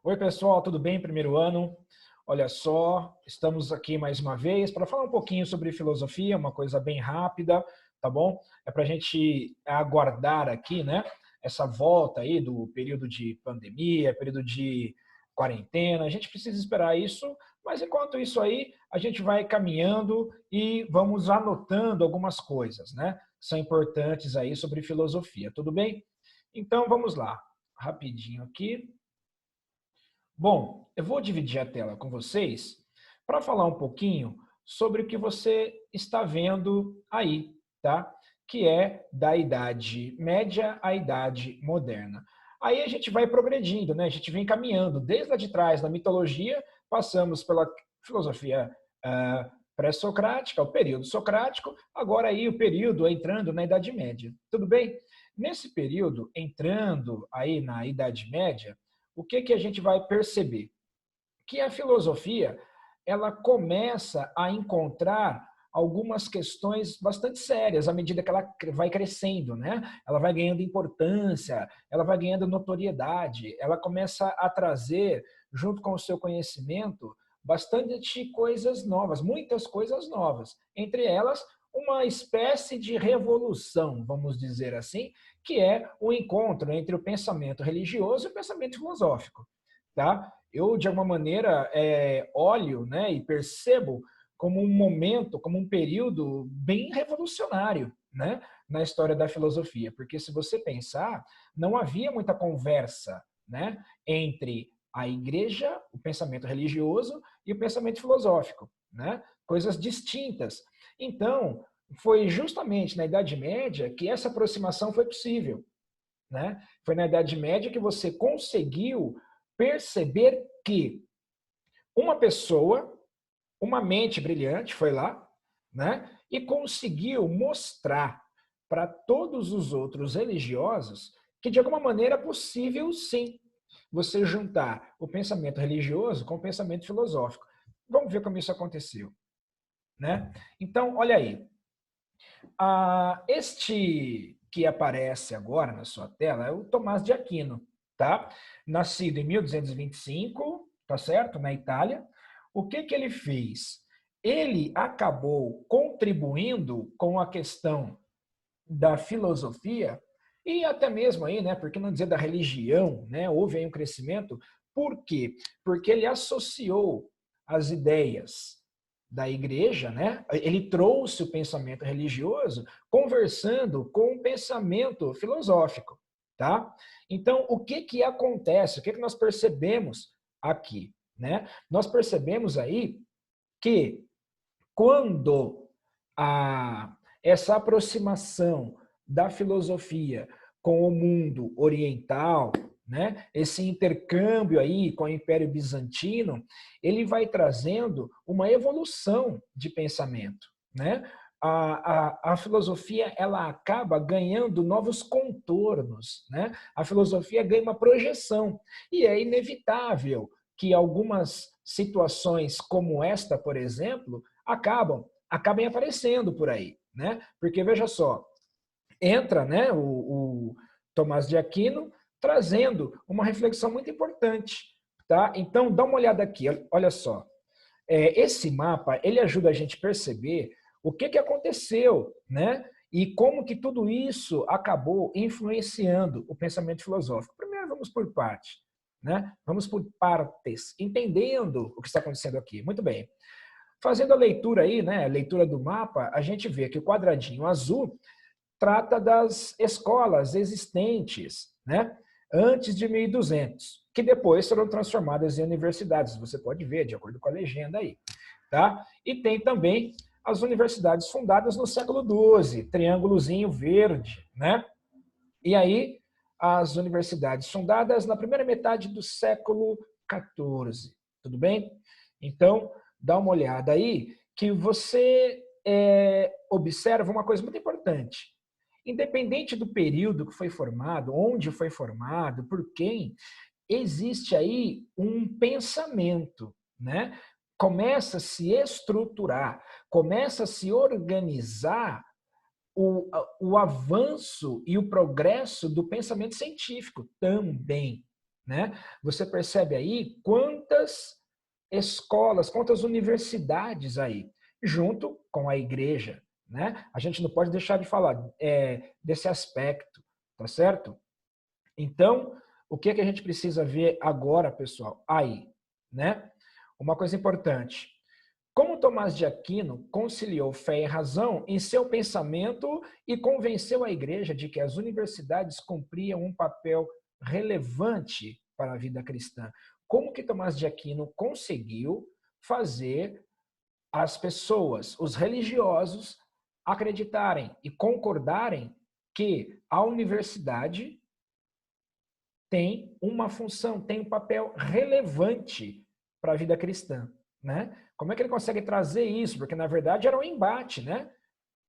Oi, pessoal, tudo bem? Primeiro ano. Olha só, estamos aqui mais uma vez para falar um pouquinho sobre filosofia, uma coisa bem rápida, tá bom? É para a gente aguardar aqui, né? Essa volta aí do período de pandemia, período de quarentena. A gente precisa esperar isso, mas enquanto isso aí, a gente vai caminhando e vamos anotando algumas coisas, né? Que são importantes aí sobre filosofia, tudo bem? Então vamos lá, rapidinho aqui. Bom, eu vou dividir a tela com vocês para falar um pouquinho sobre o que você está vendo aí, tá? Que é da Idade Média à Idade Moderna. Aí a gente vai progredindo, né? A gente vem caminhando desde lá de trás, da mitologia, passamos pela filosofia pré-socrática, o período socrático, agora aí o período entrando na Idade Média. Tudo bem? Nesse período, entrando aí na Idade Média, o que que a gente vai perceber? Que a filosofia, ela começa a encontrar algumas questões bastante sérias à medida que ela vai crescendo, né? Ela vai ganhando importância, ela vai ganhando notoriedade, ela começa a trazer, junto com o seu conhecimento, bastante coisas novas, muitas coisas novas. Entre elas, uma espécie de revolução, vamos dizer assim, que é o encontro entre o pensamento religioso e o pensamento filosófico, tá? Eu, de alguma maneira, olho, né, e percebo como um momento, como um período bem revolucionário, né, na história da filosofia. Porque se você pensar, não havia muita conversa, né, entre a igreja, o pensamento religioso e o pensamento filosófico, né? Coisas distintas. Então, foi justamente na Idade Média que essa aproximação foi possível, né? Foi na Idade Média que você conseguiu perceber que uma pessoa, uma mente brilhante, foi lá, né? E conseguiu mostrar para todos os outros religiosos que, de alguma maneira, é possível, sim, você juntar o pensamento religioso com o pensamento filosófico. Vamos ver como isso aconteceu, né? Então, olha aí. Este que aparece agora na sua tela é o Tomás de Aquino, tá? Nascido em 1225, tá certo? Na Itália. O que que ele fez? Ele acabou contribuindo com a questão da filosofia e até mesmo aí, né, por que não dizer da religião, né? Houve aí um crescimento. Por quê? Porque ele associou as ideias da igreja, né? Ele trouxe o pensamento religioso conversando com o pensamento filosófico, tá? Então, o que que acontece? O que que nós percebemos aqui, né? Nós percebemos aí que quando essa aproximação da filosofia com o mundo oriental, né, esse intercâmbio aí com o Império Bizantino, ele vai trazendo uma evolução de pensamento, né? A filosofia ela acaba ganhando novos contornos, né? A filosofia ganha uma projeção e é inevitável que algumas situações como esta, por exemplo, acabem aparecendo por aí, né? Porque veja só, entra, né, o Tomás de Aquino trazendo uma reflexão muito importante, tá? Então dá uma olhada aqui, olha só. Esse mapa ele ajuda a gente a perceber o que que aconteceu, né? E como que tudo isso acabou influenciando o pensamento filosófico. Primeiro vamos por parte, né? Vamos por partes, entendendo o que está acontecendo aqui. Muito bem. Fazendo a leitura aí, né, a leitura do mapa, a gente vê que o quadradinho azul trata das escolas existentes, né, antes de 1200, que depois foram transformadas em universidades. Você pode ver, de acordo com a legenda aí, tá? E tem também as universidades fundadas no século XII, triângulozinho verde, né? E aí, as universidades fundadas na primeira metade do século XIV, tudo bem? Então, dá uma olhada aí que você observa uma coisa muito importante. Independente do período que foi formado, onde foi formado, por quem, existe aí um pensamento, né? Começa a se estruturar, começa a se organizar o avanço e o progresso do pensamento científico também, né? Você percebe aí quantas escolas, quantas universidades aí, junto com a igreja, né? A gente não pode deixar de falar desse aspecto, tá certo? Então, o que é que a gente precisa ver agora, pessoal? Aí, né? Uma coisa importante. Como Tomás de Aquino conciliou fé e razão em seu pensamento e convenceu a igreja de que as universidades cumpriam um papel relevante para a vida cristã? Como que Tomás de Aquino conseguiu fazer as pessoas, os religiosos, acreditarem e concordarem que a universidade tem uma função, tem um papel relevante para a vida cristã, né? Como é que ele consegue trazer isso? Porque, na verdade, era um embate, né?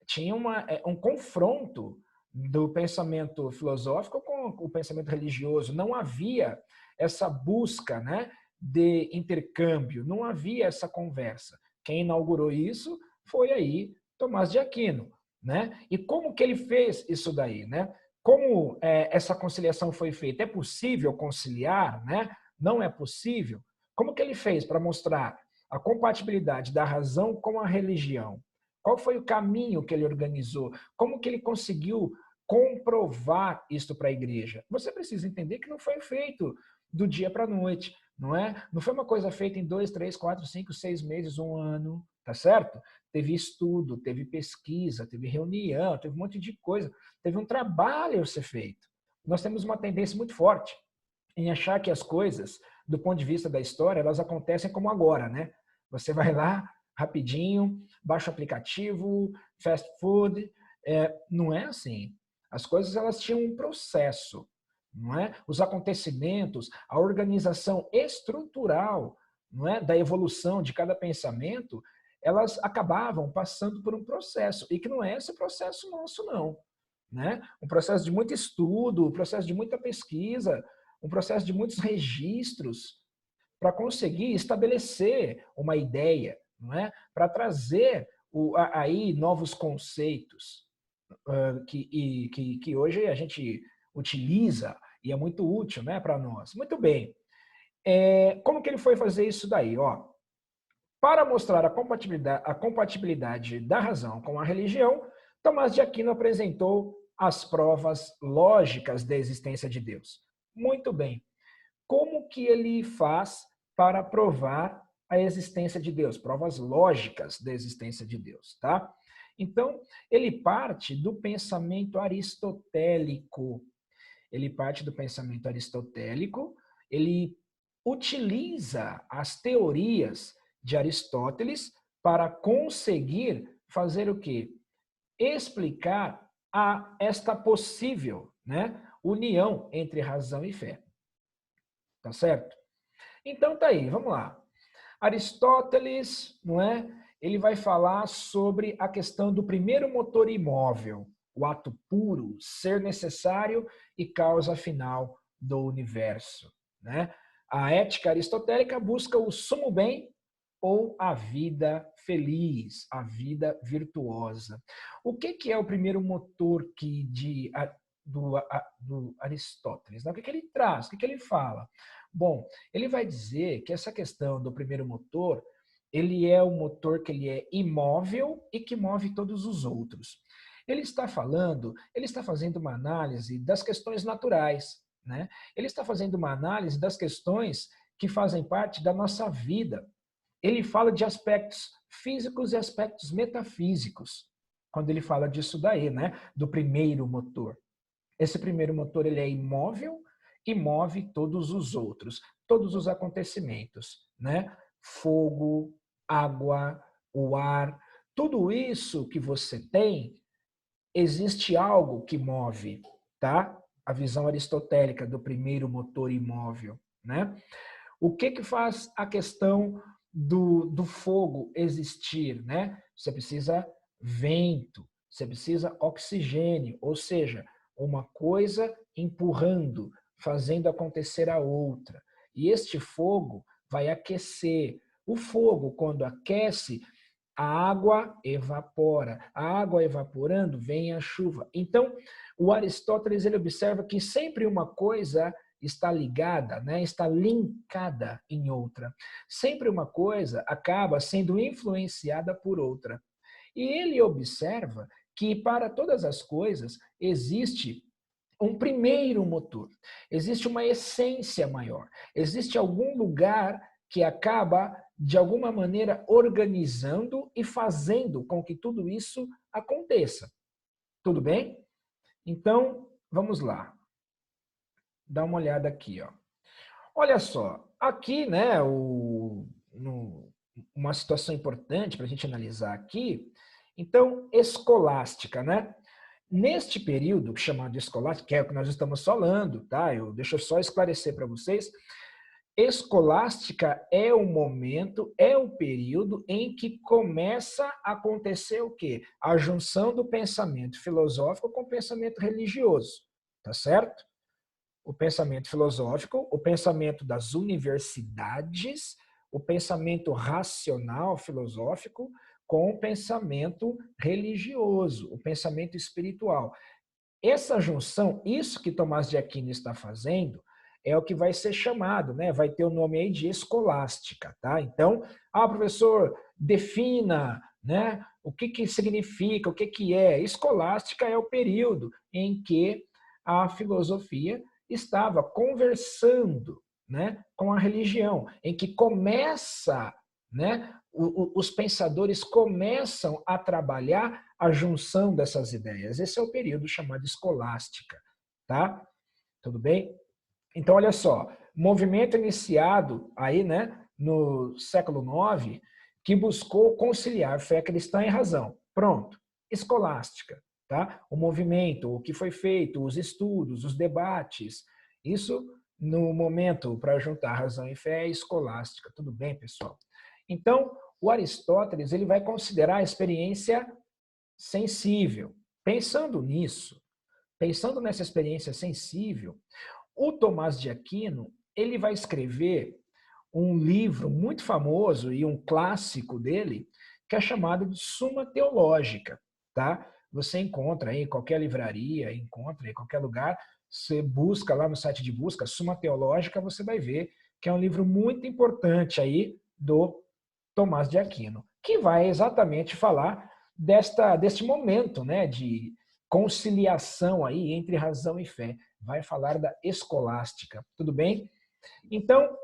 Tinha um confronto do pensamento filosófico com o pensamento religioso. Não havia essa busca, né, de intercâmbio, não havia essa conversa. Quem inaugurou isso foi aí Tomás de Aquino, né? E como que ele fez isso daí, né? Como essa conciliação foi feita? É possível conciliar, né? Não é possível? Como que ele fez para mostrar a compatibilidade da razão com a religião? Qual foi o caminho que ele organizou? Como que ele conseguiu comprovar isso para a igreja? Você precisa entender que não foi feito do dia para a noite, não é? Não foi uma coisa feita em 2, 3, 4, 5, 6 meses, um ano, tá certo? Teve estudo, teve pesquisa, teve reunião, teve um monte de coisa, teve um trabalho a ser feito. Nós temos uma tendência muito forte em achar que as coisas, do ponto de vista da história, elas acontecem como agora, né? Você vai lá, rapidinho, baixa o aplicativo, fast food. Não é assim. As coisas elas tinham um processo, não é? Os acontecimentos, a organização estrutural, não é, da evolução de cada pensamento, elas acabavam passando por um processo e que não é esse processo nosso não, né? Um processo de muito estudo, um processo de muita pesquisa, um processo de muitos registros para conseguir estabelecer uma ideia, não é? Para trazer aí novos conceitos que hoje a gente utiliza e é muito útil, né, para nós. Muito bem. Como que ele foi fazer isso daí? Ó, para mostrar a compatibilidade da razão com a religião, Tomás de Aquino apresentou as provas lógicas da existência de Deus. Muito bem. Como que ele faz para provar a existência de Deus? Provas lógicas da existência de Deus, tá? Então, ele parte do pensamento aristotélico. Ele parte do pensamento aristotélico, ele utiliza as teorias de Aristóteles para conseguir fazer o quê? Explicar esta possível, né, união entre razão e fé. Tá certo? Então tá aí, vamos lá. Aristóteles, não é? Ele vai falar sobre a questão do primeiro motor imóvel, o ato puro, ser necessário e causa final do universo, né? A ética aristotélica busca o sumo bem ou a vida feliz, a vida virtuosa. O que é o primeiro motor do Aristóteles? O que ele traz? O que ele fala? Bom, ele vai dizer que essa questão do primeiro motor, ele é um motor que ele é imóvel e que move todos os outros. Ele está falando, ele está fazendo uma análise das questões naturais, né? Ele está fazendo uma análise das questões que fazem parte da nossa vida. Ele fala de aspectos físicos e aspectos metafísicos, quando ele fala disso daí, né? Do primeiro motor. Esse primeiro motor ele é imóvel e move todos os outros, todos os acontecimentos, né? Fogo, água, o ar, tudo isso que você tem, existe algo que move, tá? A visão aristotélica do primeiro motor imóvel, né? O que faz a questão do fogo existir, né? Você precisa vento, você precisa oxigênio, ou seja, uma coisa empurrando, fazendo acontecer a outra. E este fogo vai aquecer. O fogo, quando aquece, a água evapora. A água evaporando, vem a chuva. Então, o Aristóteles ele observa que sempre uma coisa está ligada, né, está linkada em outra. Sempre uma coisa acaba sendo influenciada por outra. E ele observa que para todas as coisas existe um primeiro motor, existe uma essência maior, existe algum lugar que acaba, de alguma maneira, organizando e fazendo com que tudo isso aconteça. Tudo bem? Então, vamos lá. Dá uma olhada aqui, ó. Olha só, aqui, né, uma situação importante para a gente analisar aqui, então, escolástica, né? Neste período chamado escolástica, que é o que nós estamos falando, tá? Deixa eu só esclarecer para vocês. Escolástica é o momento, é o período em que começa a acontecer o quê? A junção do pensamento filosófico com o pensamento religioso, tá certo? O pensamento filosófico, o pensamento das universidades, o pensamento racional filosófico com o pensamento religioso, o pensamento espiritual. Essa junção, isso que Tomás de Aquino está fazendo, é o que vai ser chamado, né? Vai ter o nome aí de escolástica, tá? Então, professor, defina, né? O que significa, o que é? Escolástica é o período em que a filosofia estava conversando, né, com a religião, em que começa, né, os pensadores começam a trabalhar a junção dessas ideias. Esse é o período chamado escolástica, tá? Tudo bem? Então, olha só, movimento iniciado aí, né, no século IX, que buscou conciliar fé cristã e razão. Pronto, escolástica, tá? O movimento, o que foi feito, os estudos, os debates, isso no momento para juntar razão e fé é escolástica. Tudo bem, pessoal? Então, o Aristóteles ele vai considerar a experiência sensível. Pensando nisso, pensando nessa experiência sensível, o Tomás de Aquino ele vai escrever um livro muito famoso e um clássico dele, que é chamado de Suma Teológica, tá? Você encontra aí em qualquer livraria, encontra em qualquer lugar, você busca lá no site de busca, Suma Teológica, você vai ver que é um livro muito importante aí do Tomás de Aquino, que vai exatamente falar deste momento, né, de conciliação aí entre razão e fé. Vai falar da escolástica, tudo bem? Então,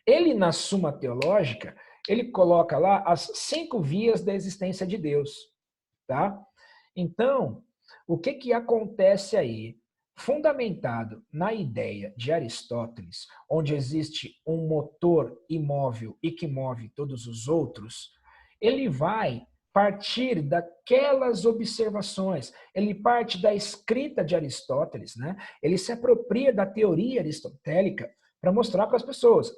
ele na Suma Teológica, ele coloca lá as 5 vias da existência de Deus, tá? Então, o que acontece aí? Fundamentado na ideia de Aristóteles, onde existe um motor imóvel e que move todos os outros, ele vai partir daquelas observações, ele parte da escrita de Aristóteles, né? Ele se apropria da teoria aristotélica para mostrar para as pessoas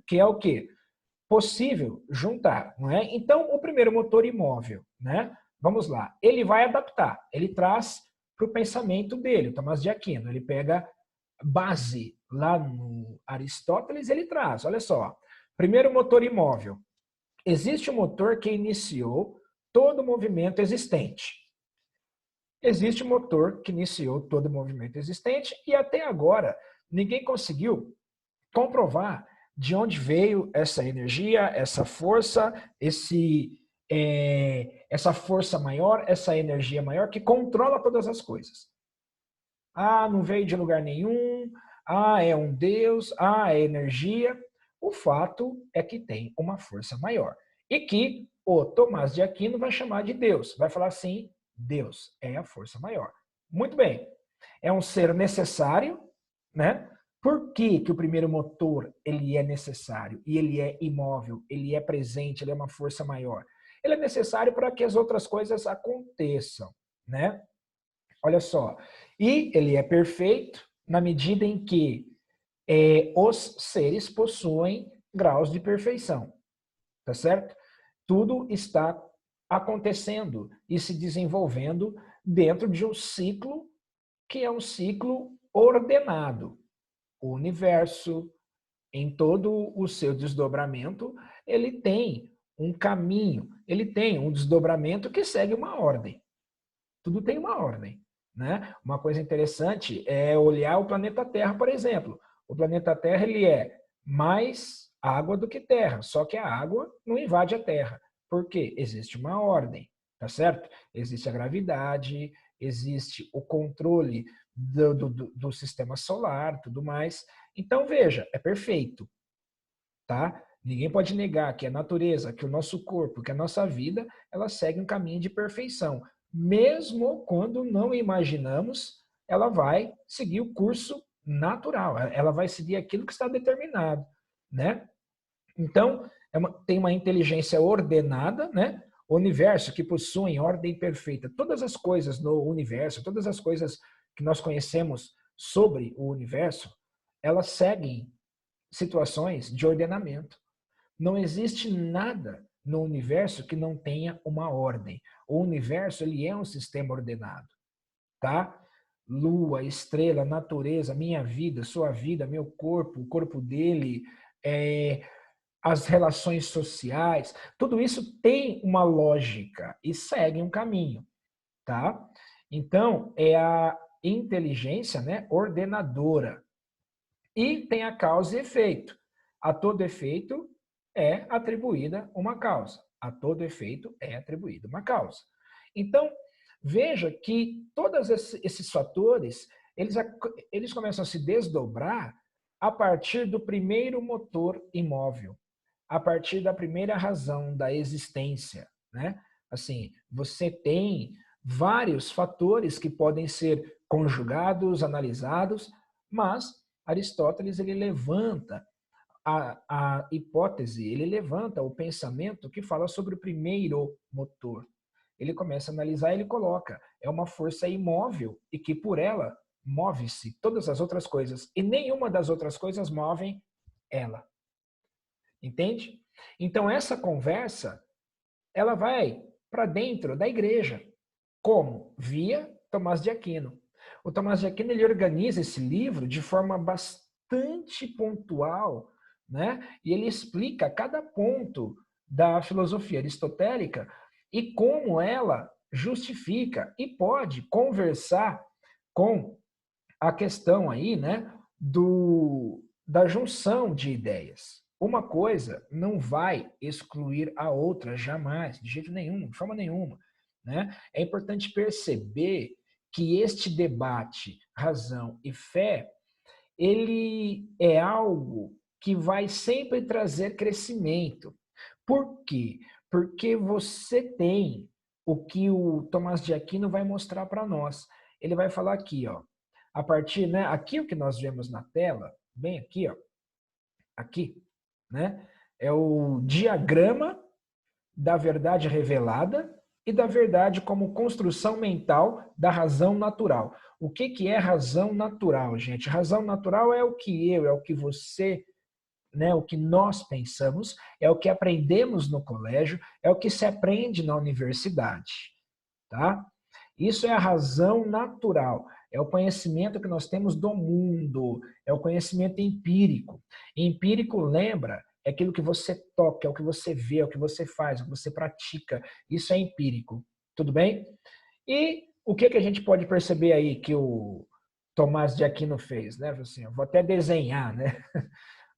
que é o quê? Possível juntar, não é? Então, o primeiro motor imóvel, né? Vamos lá, ele vai adaptar, ele traz para o pensamento dele, o Tomás de Aquino, ele pega base lá no Aristóteles, ele traz, olha só, primeiro motor imóvel, existe um motor que iniciou todo o movimento existente. Existe um motor que iniciou todo o movimento existente e até agora ninguém conseguiu comprovar de onde veio essa energia, essa força, essa força maior, essa energia maior que controla todas as coisas. Não veio de lugar nenhum. É um Deus. É energia. O fato é que tem uma força maior. E que o Tomás de Aquino vai chamar de Deus. Vai falar assim, Deus é a força maior. Muito bem. É um ser necessário, né? Por que, que o primeiro motor ele é necessário e ele é imóvel, ele é presente, ele é uma força maior? Ele é necessário para que as outras coisas aconteçam, né? Olha só. E ele é perfeito na medida em que os seres possuem graus de perfeição, tá certo? Tudo está acontecendo e se desenvolvendo dentro de um ciclo que é um ciclo ordenado. O universo, em todo o seu desdobramento, ele tem um caminho, ele tem um desdobramento que segue uma ordem. Tudo tem uma ordem, né? Uma coisa interessante é olhar o planeta Terra, por exemplo. O planeta Terra ele é mais água do que terra, só que a água não invade a Terra. Por quê? Existe uma ordem, tá certo? Existe a gravidade, existe o controle do sistema solar, tudo mais. Então, veja, é perfeito, tá? Ninguém pode negar que a natureza, que o nosso corpo, que a nossa vida, ela segue um caminho de perfeição. Mesmo quando não imaginamos, ela vai seguir o curso natural, ela vai seguir aquilo que está determinado, né? Então, tem uma inteligência ordenada, né? O universo que possui ordem perfeita. Todas as coisas no universo, todas as coisas que nós conhecemos sobre o universo, elas seguem situações de ordenamento. Não existe nada no universo que não tenha uma ordem. O universo ele é um sistema ordenado, tá? Lua, estrela, natureza, minha vida, sua vida, meu corpo, o corpo dele, as relações sociais, tudo isso tem uma lógica e segue um caminho, tá? Então, é a inteligência, né, ordenadora. E tem a causa e efeito. A todo efeito é atribuída uma causa. A todo efeito é atribuída uma causa. Então, veja que todos esses fatores, eles começam a se desdobrar a partir do primeiro motor imóvel, a partir da primeira razão da existência, né? Assim, você tem vários fatores que podem ser conjugados, analisados, mas Aristóteles ele levanta a hipótese, ele levanta o pensamento que fala sobre o primeiro motor. Ele começa a analisar e ele coloca, é uma força imóvel e que por ela move-se todas as outras coisas e nenhuma das outras coisas movem ela. Entende? Então essa conversa, ela vai para dentro da igreja. Como? Via Tomás de Aquino. O Tomás de Aquino ele organiza esse livro de forma bastante pontual, né? E ele explica cada ponto da filosofia aristotélica e como ela justifica e pode conversar com a questão aí, né, da junção de ideias. Uma coisa não vai excluir a outra jamais, de jeito nenhum, de forma nenhuma, né? É importante perceber que este debate, razão e fé, ele é algo que vai sempre trazer crescimento. Por quê? Porque você tem o que o Tomás de Aquino vai mostrar para nós. Ele vai falar aqui, ó, a partir, né, aqui o que nós vemos na tela, bem aqui, ó, aqui, né, é o diagrama da verdade revelada e da verdade como construção mental da razão natural. O que é razão natural, gente? Razão natural é o que eu, é o que você, né, o que nós pensamos, é o que aprendemos no colégio, é o que se aprende na universidade, tá? Isso é a razão natural, é o conhecimento que nós temos do mundo, é o conhecimento empírico. E empírico, lembra, é aquilo que você toca, é o que você vê, é o que você faz, é o que você pratica. Isso é empírico, tudo bem? E o que a gente pode perceber aí que o Tomás de Aquino fez, né? Assim, eu vou até desenhar, né?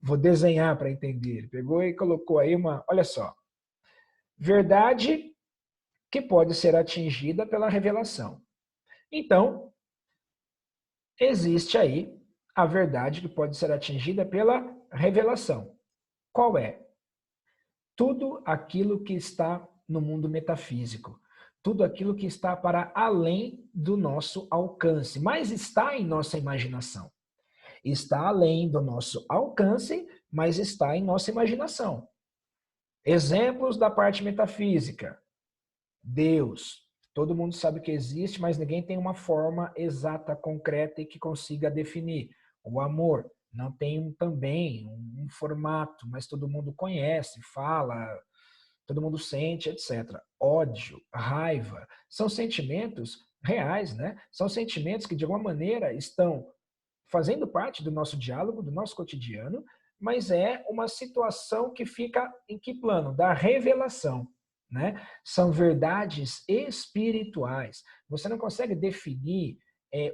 Vou desenhar para entender. Ele pegou e colocou aí uma, olha só, verdade que pode ser atingida pela revelação. Então, existe aí a verdade que pode ser atingida pela revelação. Qual é? Tudo aquilo que está no mundo metafísico, tudo aquilo que está para além do nosso alcance, mas está em nossa imaginação. Está além do nosso alcance, mas está em nossa imaginação. Exemplos da parte metafísica. Deus. Todo mundo sabe que existe, mas ninguém tem uma forma exata, concreta e que consiga definir. O amor não tem também um formato, mas todo mundo conhece, fala, todo mundo sente, etc. Ódio, raiva, são sentimentos reais, né? São sentimentos que de alguma maneira estão fazendo parte do nosso diálogo, do nosso cotidiano, mas é uma situação que fica em que plano? Da revelação. Né? São verdades espirituais. Você não consegue definir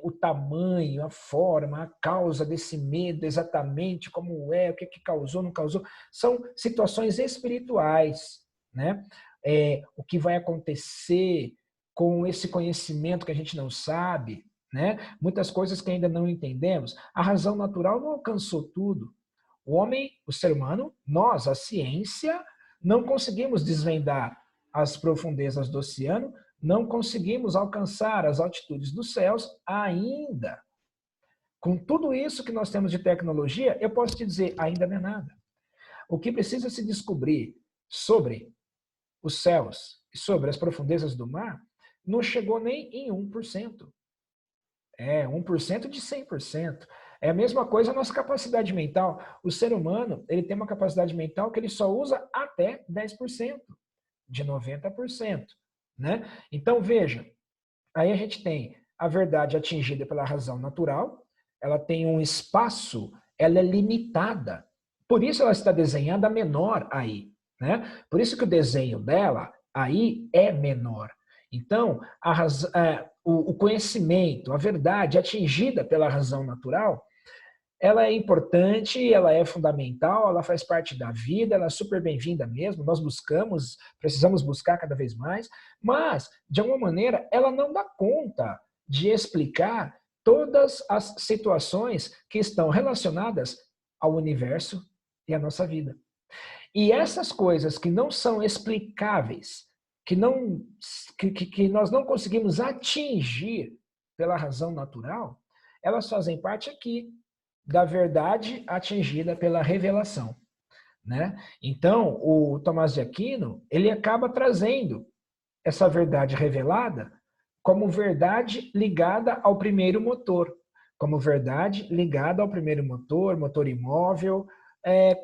o tamanho, a forma, a causa desse medo, exatamente como é, o que causou, não causou. São situações espirituais, né? O que vai acontecer com esse conhecimento que a gente não sabe, né? Muitas coisas que ainda não entendemos. A razão natural não alcançou tudo. O homem, o ser humano, nós, a ciência, não conseguimos desvendar as profundezas do oceano, não conseguimos alcançar as altitudes dos céus ainda. Com tudo isso que nós temos de tecnologia, eu posso te dizer, ainda não é nada. O que precisa se descobrir sobre os céus e sobre as profundezas do mar não chegou nem em 1%. 1% de 100%. É a mesma coisa a nossa capacidade mental. O ser humano, ele tem uma capacidade mental que ele só usa até 10%, de 90%. Né? Então, veja, aí a gente tem a verdade atingida pela razão natural, ela tem um espaço, ela é limitada. Por isso ela está desenhada menor aí. Né? Por isso que o desenho dela aí é menor. Então, o conhecimento, a verdade atingida pela razão natural, ela é importante, ela é fundamental, ela faz parte da vida, ela é super bem-vinda mesmo, nós buscamos, precisamos buscar cada vez mais, mas, de alguma maneira, ela não dá conta de explicar todas as situações que estão relacionadas ao universo e à nossa vida. E essas coisas que não são explicáveis, que nós não conseguimos atingir pela razão natural, elas fazem parte aqui da verdade atingida pela revelação. Né? Então, o Tomás de Aquino, ele acaba trazendo essa verdade revelada como verdade ligada ao primeiro motor, como verdade ligada ao primeiro motor, motor imóvel,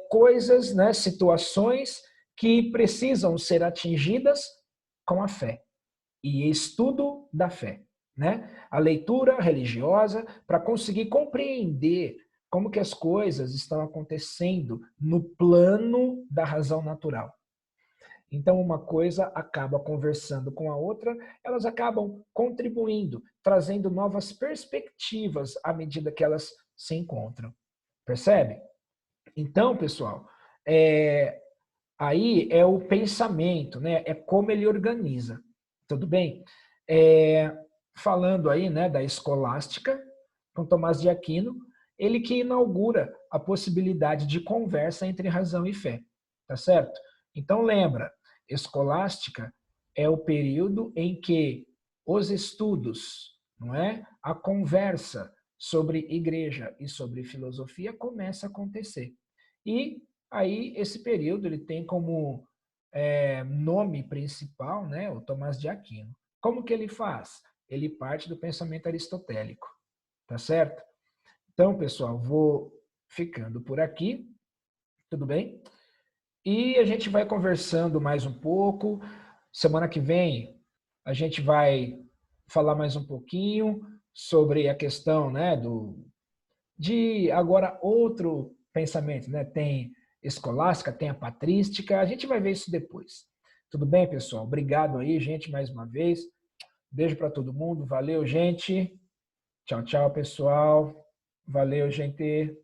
coisas, né, situações que precisam ser atingidas com a fé e estudo da fé, né? A leitura religiosa para conseguir compreender como que as coisas estão acontecendo no plano da razão natural. Então, uma coisa acaba conversando com a outra, elas acabam contribuindo, trazendo novas perspectivas à medida que elas se encontram. Percebe? Então, pessoal, aí é o pensamento, né? É como ele organiza. Tudo bem? Falando aí, né, da escolástica, com Tomás de Aquino, ele que inaugura a possibilidade de conversa entre razão e fé. Tá certo? Então, lembra, escolástica é o período em que os estudos, não é? A conversa sobre igreja e sobre filosofia começa a acontecer. E aí, esse período ele tem como nome principal, né, o Tomás de Aquino. Como que ele faz? Ele parte do pensamento aristotélico, tá certo? Então, pessoal, vou ficando por aqui, tudo bem? E a gente vai conversando mais um pouco. Semana que vem a gente vai falar mais um pouquinho sobre a questão, né, de agora outro pensamento, né? Tem escolástica, tem a patrística, a gente vai ver isso depois. Tudo bem, pessoal? Obrigado aí, gente, mais uma vez. Beijo para todo mundo. Valeu, gente. Tchau, tchau, pessoal. Valeu, gente.